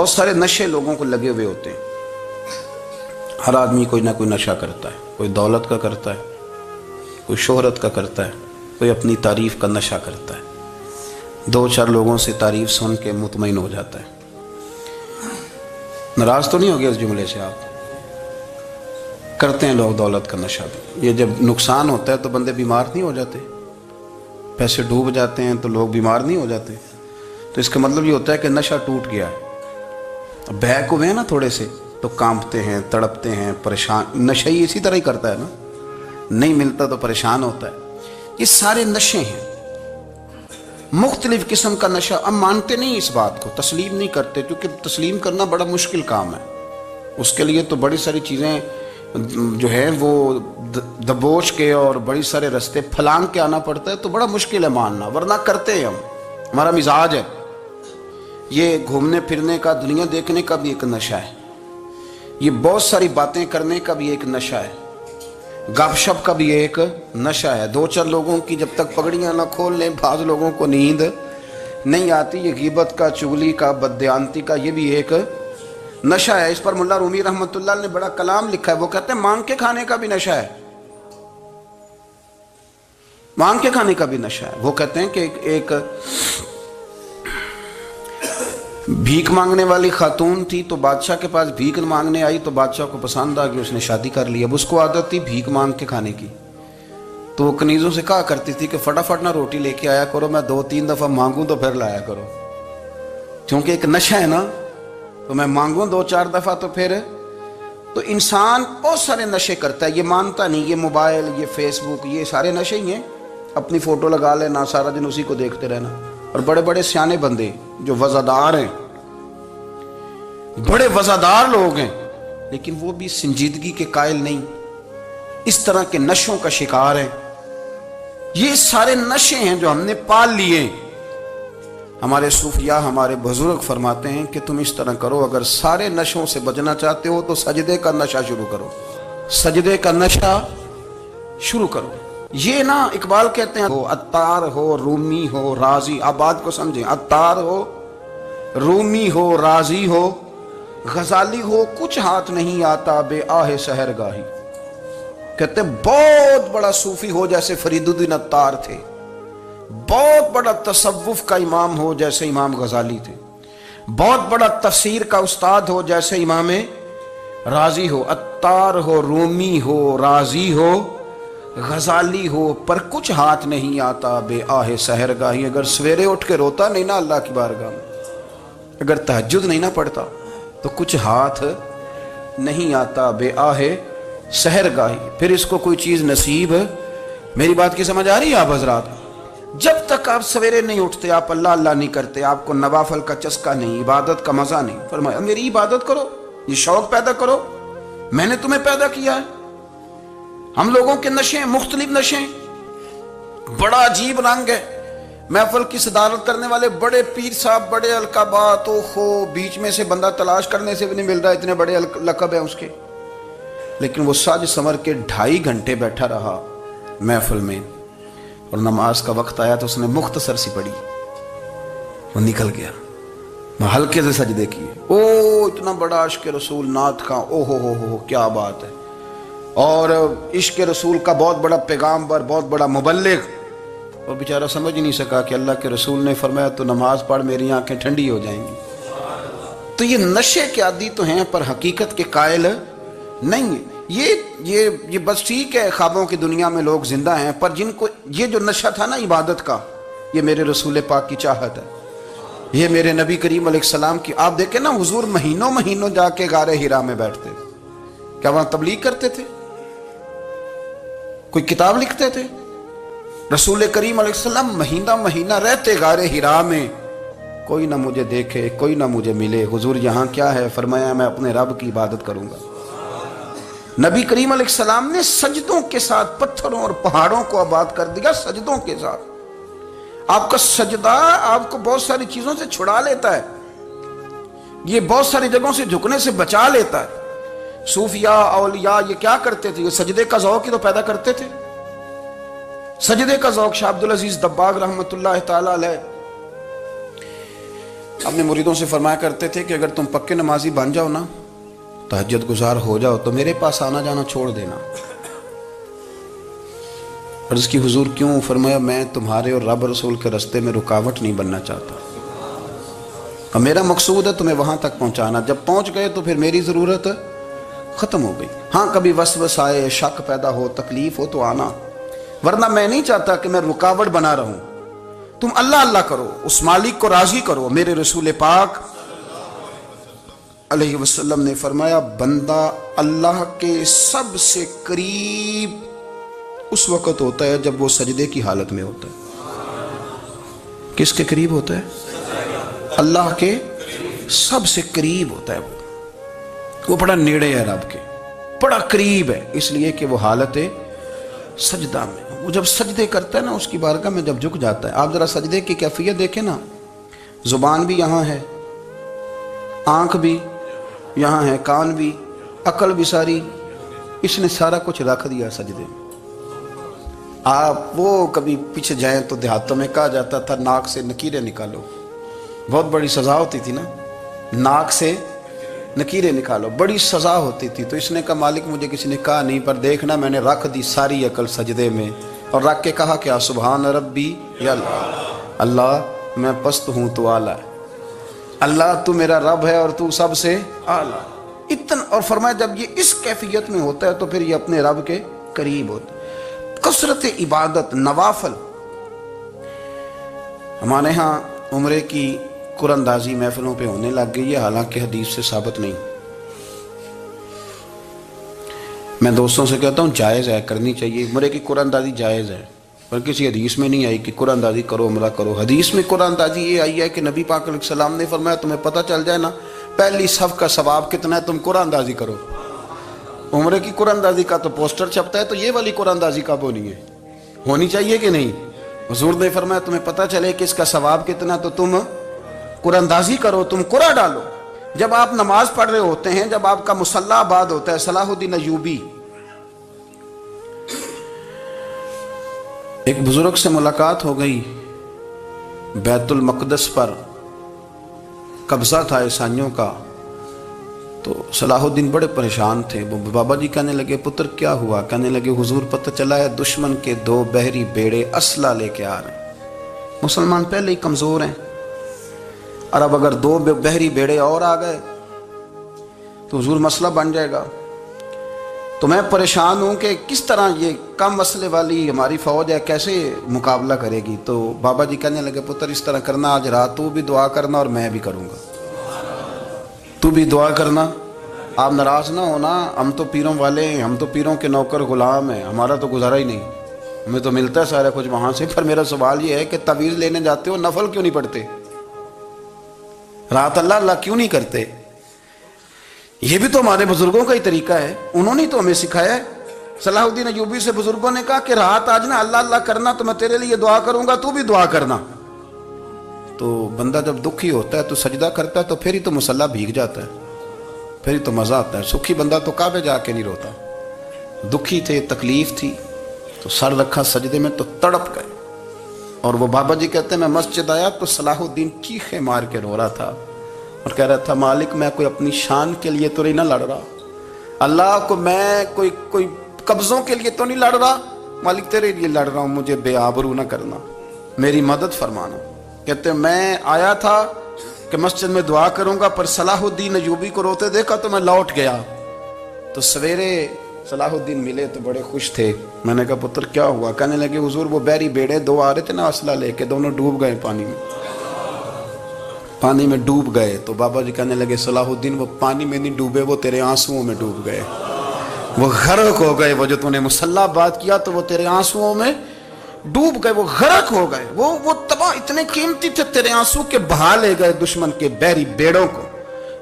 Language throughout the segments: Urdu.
بہت سارے نشے لوگوں کو لگے ہوئے ہوتے ہیں. ہر آدمی کوئی نہ کوئی نشہ کرتا ہے. کوئی دولت کا کرتا ہے, کوئی شہرت کا کرتا ہے, کوئی اپنی تعریف کا نشہ کرتا ہے. دو چار لوگوں سے تعریف سن کے مطمئن ہو جاتا ہے. ناراض تو نہیں ہو گیا اس جملے سے آپ؟ کرتے ہیں لوگ دولت کا نشہ بھی. یہ جب نقصان ہوتا ہے تو بندے بیمار نہیں ہو جاتے؟ پیسے ڈوب جاتے ہیں تو لوگ بیمار نہیں ہو جاتے؟ تو اس کا مطلب یہ ہوتا ہے کہ نشہ ٹوٹ گیا ہے. بہک ہوئے ہیں نا تھوڑے سے تو کانپتے ہیں, تڑپتے ہیں, پریشان. نشہ ہی اسی طرح ہی کرتا ہے نا, نہیں ملتا تو پریشان ہوتا ہے. یہ سارے نشے ہیں, مختلف قسم کا نشہ. اب مانتے نہیں اس بات کو, تسلیم نہیں کرتے, کیونکہ تسلیم کرنا بڑا مشکل کام ہے. اس کے لیے تو بڑی ساری چیزیں جو ہیں وہ دبوچ کے اور بڑی سارے رستے پھلانگ کے آنا پڑتا ہے, تو بڑا مشکل ہے ماننا, ورنہ کرتے ہیں ہم. ہمارا مزاج ہے. یہ گھومنے پھرنے کا, دنیا دیکھنے کا بھی ایک نشہ ہے. یہ بہت ساری باتیں کرنے کا بھی ایک نشہ ہے. گپ شپ کا بھی ایک نشہ ہے. دو چار لوگوں کی جب تک پگڑیاں نہ کھول لیں, بعض لوگوں کو نیند نہیں آتی. یہ غیبت کا, چغلی کا, بددیانتی کا, یہ بھی ایک نشہ ہے. اس پر ملا رومی رحمۃ اللہ نے بڑا کلام لکھا ہے. وہ کہتے ہیں مانگ کے کھانے کا بھی نشہ ہے. مانگ کے کھانے کا بھی نشہ ہے. وہ کہتے ہیں کہ ایک بھیک مانگنے والی خاتون تھی, تو بادشاہ کے پاس بھیک مانگنے آئی, تو بادشاہ کو پسند آ گئی, اس نے شادی کر لی. اب اس کو عادت تھی بھیک مانگ کے کھانے کی, تو وہ کنیزوں سے کہا کرتی تھی کہ فٹافٹ نہ روٹی لے کے آیا کرو, میں 2-3 دفعہ مانگوں تو پھر لایا کرو. کیونکہ ایک نشہ ہے نا, تو میں مانگوں 2-4 دفعہ تو پھر. تو انسان بہت سارے نشے کرتا ہے, یہ مانتا نہیں. یہ موبائل, یہ فیس بک, یہ سارے نشے ہی ہیں. اپنی فوٹو لگا لینا, سارا دن اسی کو دیکھتے رہنا. اور بڑے بڑے سیانے بندے جو وزادار ہیں, بڑے وزادار لوگ ہیں, لیکن وہ بھی سنجیدگی کے قائل نہیں, اس طرح کے نشوں کا شکار ہیں. یہ سارے نشے ہیں جو ہم نے پال لیے. ہمارے صوفیاء, ہمارے بزرگ فرماتے ہیں کہ تم اس طرح کرو, اگر سارے نشوں سے بچنا چاہتے ہو تو سجدے کا نشہ شروع کرو. سجدے کا نشہ شروع کرو. یہ نا اقبال کہتے ہیں, عطار ہو, رومی ہو, رازی. آپ بات کو سمجھیں. عطار ہو, رومی ہو, رازی ہو, غزالی ہو, کچھ ہاتھ نہیں آتا بے آہ سحر گاہی. کہتے بہت بڑا صوفی ہو جیسے فرید الدین عطار تھے, بہت بڑا تصوف کا امام ہو جیسے امام غزالی تھے, بہت بڑا تفسیر کا استاد ہو جیسے امام رازی ہو. عطار ہو, رومی ہو, رازی ہو, غزالی ہو, پر کچھ ہاتھ نہیں آتا بے آہ سحر گاہی. اگر سویرے اٹھ کے روتا نہیں نا اللہ کی بارگاہ میں, اگر تہجد نہیں نہ پڑھتا, تو کچھ ہاتھ نہیں آتا بے آہ سحر گاہی. پھر اس کو کوئی چیز نصیب. میری بات کی سمجھ آ رہی ہے آپ حضرات؟ جب تک آپ سویرے نہیں اٹھتے, آپ اللہ اللہ نہیں کرتے, آپ کو نوافل کا چسکا نہیں, عبادت کا مزہ نہیں. فرمایا میری عبادت کرو, یہ شوق پیدا کرو, میں نے تمہیں پیدا کیا ہے. ہم لوگوں کے نشے, مختلف نشے, بڑا عجیب رنگ ہے. محفل کی صدارت کرنے والے بڑے پیر صاحب, بڑے القابات, اوہو, بیچ میں سے بندہ تلاش کرنے سے بھی نہیں مل رہا, اتنے بڑے لقب ہیں اس کے. لیکن وہ سج سمر کے 2.5 گھنٹے بیٹھا رہا محفل میں, اور نماز کا وقت آیا تو اس نے مختصر سی پڑھی, وہ نکل گیا. ہلکے سے سجدے کیے. او اتنا بڑا عشق رسول, نعت کا, او ہو کیا بات ہے. اور عشق رسول کا بہت بڑا پیغامبر, بہت بڑا مبلغ. وہ بیچارہ سمجھ ہی نہیں سکا کہ اللہ کے رسول نے فرمایا تو نماز پڑھ, میری آنکھیں ٹھنڈی ہو جائیں گی. تو یہ نشے کے عادی تو ہیں, پر حقیقت کے قائل نہیں. یہ بس ٹھیک ہے, خوابوں کی دنیا میں لوگ زندہ ہیں, پر جن کو یہ جو نشہ تھا نا عبادت کا, یہ میرے رسول پاک کی چاہت ہے, یہ میرے نبی کریم علیہ السلام کی. آپ دیکھیں نا, حضور مہینوں جا کے غار حرا میں بیٹھتے. کیا وہاں تبلیغ کرتے تھے؟ کوئی کتاب لکھتے تھے؟ رسول کریم علیہ السلام مہینہ رہتے غار حرا میں. کوئی نہ مجھے دیکھے, کوئی نہ مجھے ملے. حضور یہاں کیا ہے؟ فرمایا میں اپنے رب کی عبادت کروں گا. نبی کریم علیہ السلام نے سجدوں کے ساتھ پتھروں اور پہاڑوں کو آباد کر دیا, سجدوں کے ساتھ. آپ کا سجدہ آپ کو بہت ساری چیزوں سے چھڑا لیتا ہے, یہ بہت ساری جگہوں سے جھکنے سے بچا لیتا ہے. صوفیاء, اولیاء یہ کیا کرتے تھے؟ یہ سجدے کا ذوق ہی تو پیدا کرتے تھے. سجدے کا ذوق. شاہ عبدالعزیز دباغ رحمۃ اللہ تعالی علیہ اپنے مریدوں سے فرمایا کرتے تھے کہ اگر تم پکے نمازی بن جاؤ نا، تہجد گزار ہو جاؤ، تو میرے پاس آنا جانا چھوڑ دینا۔ عرض کی حضور کیوں؟ فرمایا میں تمہارے اور رب رسول کے رستے میں رکاوٹ نہیں بننا چاہتا، اور میرا مقصود ہے تمہیں وہاں تک پہنچانا۔ جب پہنچ گئے تو پھر میری ضرورت ختم ہو گئی۔ ہاں کبھی وسوس آئے، شک پیدا ہو، تکلیف ہو تو آنا، ورنہ میں نہیں چاہتا کہ میں رکاوٹ بنا رہوں۔ تم اللہ اللہ کرو، اس مالک کو راضی کرو۔ میرے رسول پاک علیہ وسلم نے فرمایا بندہ اللہ کے سب سے قریب اس وقت ہوتا ہے جب وہ سجدے کی حالت میں ہوتا ہے۔ کس کے قریب ہوتا ہے؟ اللہ کے سب سے قریب ہوتا ہے۔ وہ بڑا نیڑے ہے رب کے، بڑا قریب ہے، اس لیے کہ وہ حالت سجدہ میں، وہ جب سجدے کرتا ہے نا، اس کی بارگاہ میں جب جھک جاتا ہے۔ آپ ذرا سجدے کی کیفیت دیکھیں نا، زبان بھی یہاں ہے، آنکھ بھی یہاں ہے، کان بھی، عقل بھی ساری، اس نے سارا کچھ رکھ دیا سجدے میں۔ آپ وہ کبھی پیچھے جائیں تو دیہاتوں میں کہا جاتا تھا ناک سے نکیریں نکالو، بہت بڑی سزا ہوتی تھی نا، ناک سے نکیریں نکالو، بڑی سزا ہوتی تھی۔ تو اس نے کہا مالک مجھے کسی نے کہا نہیں، پر دیکھنا میں نے رکھ دی ساری عقل سجدے میں، اور رکھ کے کہا کیا؟ سبحان ربی یا اللہ، اللہ میں پست ہوں تو اعلیٰ ہے، اللہ تو میرا رب ہے اور تو سب سے اعلیٰ اتنا۔ اور فرمایا جب یہ اس کیفیت میں ہوتا ہے تو پھر یہ اپنے رب کے قریب ہوتا ہے۔ کثرت عبادت، نوافل۔ ہمارے ہاں عمرے کی قرآن اندازی محفلوں پہ ہونے لگ گئی ہے، حالانکہ حدیث سے ثابت نہیں۔ میں دوستوں سے کہتا ہوں جائز ہے، کرنی چاہیے، عمرے کی قرآن اندازی جائز ہے، پر کسی حدیث میں نہیں آئی کہ قرآن اندازی کرو عمرہ کرو۔ حدیث میں قرآن اندازی یہ آئی ہے کہ نبی پاک علیہ السلام نے فرمایا تمہیں پتہ چل جائے نا پہلی صف کا ثواب کتنا ہے، تم قرآن اندازی کرو۔ عمرے کی قرآن اندازی کا تو پوسٹر چھپتا ہے، تو یہ والی قرآن اندازی کب ہونی ہے؟ ہونی چاہیے کہ نہیں؟ حضور نے فرمایا تمہیں پتہ چلے کہ اس کا ثواب کتنا، تو تم قرآن اندازی کرو، تم قرآن ڈالو۔ جب آپ نماز پڑھ رہے ہوتے ہیں، جب آپ کا مصلی آباد ہوتا ہے، صلاح الدین ایوبی ایک بزرگ سے ملاقات ہو گئی، بیت المقدس پر قبضہ تھا عیسائیوں کا، تو صلاح الدین بڑے پریشان تھے۔ وہ بابا جی کہنے لگے پتر کیا ہوا؟ کہنے لگے حضور پتہ چلا ہے دشمن کے 2 بحری بیڑے اسلحہ لے کے آ رہے ہیں، مسلمان پہلے ہی کمزور ہیں، اور اب اگر 2 بحری بیڑے اور آ گئے تو حضور مسئلہ بن جائے گا۔ تو میں پریشان ہوں کہ کس طرح یہ کم مسئلے والی ہماری فوج ہے کیسے مقابلہ کرے گی۔ تو بابا جی کہنے لگے پتر اس طرح کرنا، آج رات تو بھی دعا کرنا اور میں بھی کروں گا، تو بھی دعا کرنا، آپ ناراض نہ ہونا، ہم تو پیروں والے ہیں، ہم تو پیروں کے نوکر غلام ہیں، ہمارا تو گزارا ہی نہیں، ہمیں تو ملتا ہے سارا کچھ وہاں سے۔ پر میرا سوال یہ ہے کہ تعویذ لینے جاتے ہو نفل کیوں نہیں پڑھتے؟ رات اللہ اللہ کیوں نہیں کرتے؟ یہ بھی تو ہمارے بزرگوں کا ہی طریقہ ہے، انہوں نے تو ہمیں سکھایا ہے۔ صلاح الدین ایوبی سے بزرگوں نے کہا کہ رات آج نا اللہ اللہ کرنا، تو میں تیرے لیے دعا کروں گا، تو بھی دعا کرنا۔ تو بندہ جب دکھی ہوتا ہے تو سجدہ کرتا ہے، تو پھر ہی تو مصلی بھیگ جاتا ہے، پھر ہی تو مزہ آتا ہے۔ سکھی بندہ تو کعبے جا کے نہیں روتا، دکھی تھے، تکلیف تھی، تو سر رکھا سجدے میں تو تڑپ گئے۔ اور وہ بابا جی کہتے ہیں میں مسجد آیا تو صلاح الدین چیخے مار کے رو رہا تھا اور کہہ رہا تھا مالک میں کوئی اپنی شان کے لیے تو نہیں نہ لڑ رہا، اللہ کو میں کوئی قبضوں کے لیے تو نہیں لڑ رہا، مالک تیرے لیے لڑ رہا ہوں، مجھے بے آبرو نہ کرنا، میری مدد فرمانا۔ کہتے ہیں میں آیا تھا کہ مسجد میں دعا کروں گا، پر صلاح الدین ایوبی کو روتے دیکھا تو میں لوٹ گیا۔ تو سویرے صلاح الدین ملے تو بڑے خوش تھے۔ میں نے کہا پتر کیا ہوا؟ کہنے لگے حضور وہ بحری بیڑے 2 آ رہے تھے نا اسلحہ لے کے، دونوں ڈوب گئے پانی میں ڈوب گئے۔ تو بابا جی کہنے لگے صلاح الدین وہ پانی میں نہیں ڈوبے، وہ تیرے آنسوؤں میں ڈوب گئے، وہ غرق ہو گئے، وہ جو تو نے مصلی بات کیا تو وہ تیرے آنسوؤں میں ڈوب گئے، وہ غرق ہو گئے، وہ تباہ، اتنے قیمتی تھے تیرے آنسو کے بہا لے گئے دشمن کے بحری بیڑوں کو۔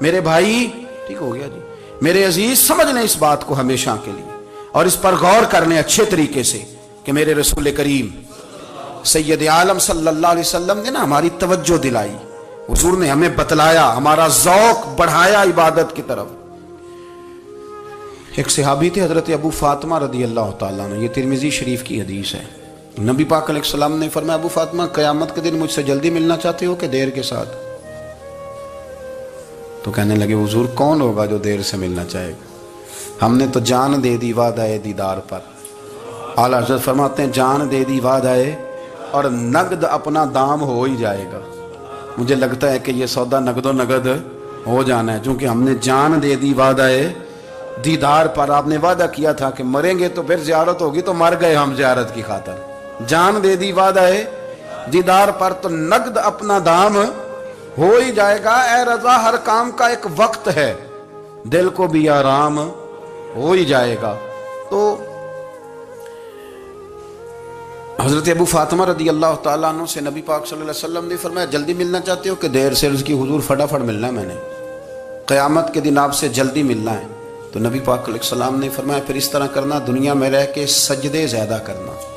میرے بھائی ٹھیک ہو گیا جی، میرے عزیز سمجھ لیں اس بات کو ہمیشہ کے لیے، اور اس پر غور کر لیں اچھے طریقے سے کہ میرے رسول کریم سید عالم صلی اللہ علیہ وسلم نے نا ہماری توجہ دلائی، حضور نے ہمیں بتلایا، ہمارا ذوق بڑھایا عبادت کی طرف۔ ایک صحابی تھے حضرت ابو فاطمہ رضی اللہ تعالیٰ عنہ، یہ ترمذی شریف کی حدیث ہے۔ نبی پاک علیہ السلام نے فرمایا ابو فاطمہ قیامت کے دن مجھ سے جلدی ملنا چاہتے ہو کہ دیر کے ساتھ؟ تو کہنے لگے حضور کون ہوگا جو دیر سے ملنا چاہے گا؟ ہم نے تو جان دے دی وعدہ دیدار پر۔ اعلیٰ حضرت فرماتے ہیں جان دے دی وعدہ اور نقد اپنا دام ہو ہی جائے گا۔ مجھے لگتا ہے کہ یہ سودا نقد و نقد ہو جانا ہے، چونکہ ہم نے جان دے دی وعدہ دیدار پر۔ آپ نے وعدہ کیا تھا کہ مریں گے تو پھر زیارت ہوگی، تو مر گئے ہم زیارت کی خاطر۔ جان دے دی وعدہ دیدار پر تو نقد اپنا دام ہو ہی جائے گا۔ اے رضا ہر کام کا ایک وقت ہے، دل کو بھی آرام ہو ہی جائے گا۔ تو حضرت ابو فاطمہ رضی اللہ تعالیٰ عنہ سے نبی پاک صلی اللہ علیہ وسلم نے فرمایا جلدی ملنا چاہتے ہو کہ دیر سے؟ عرض کی حضور فٹافٹ ملنا ہے، میں نے قیامت کے دن آپ سے جلدی ملنا ہے۔ تو نبی پاک علیہ السلام نے فرمایا پھر اس طرح کرنا، دنیا میں رہ کے سجدے زیادہ کرنا۔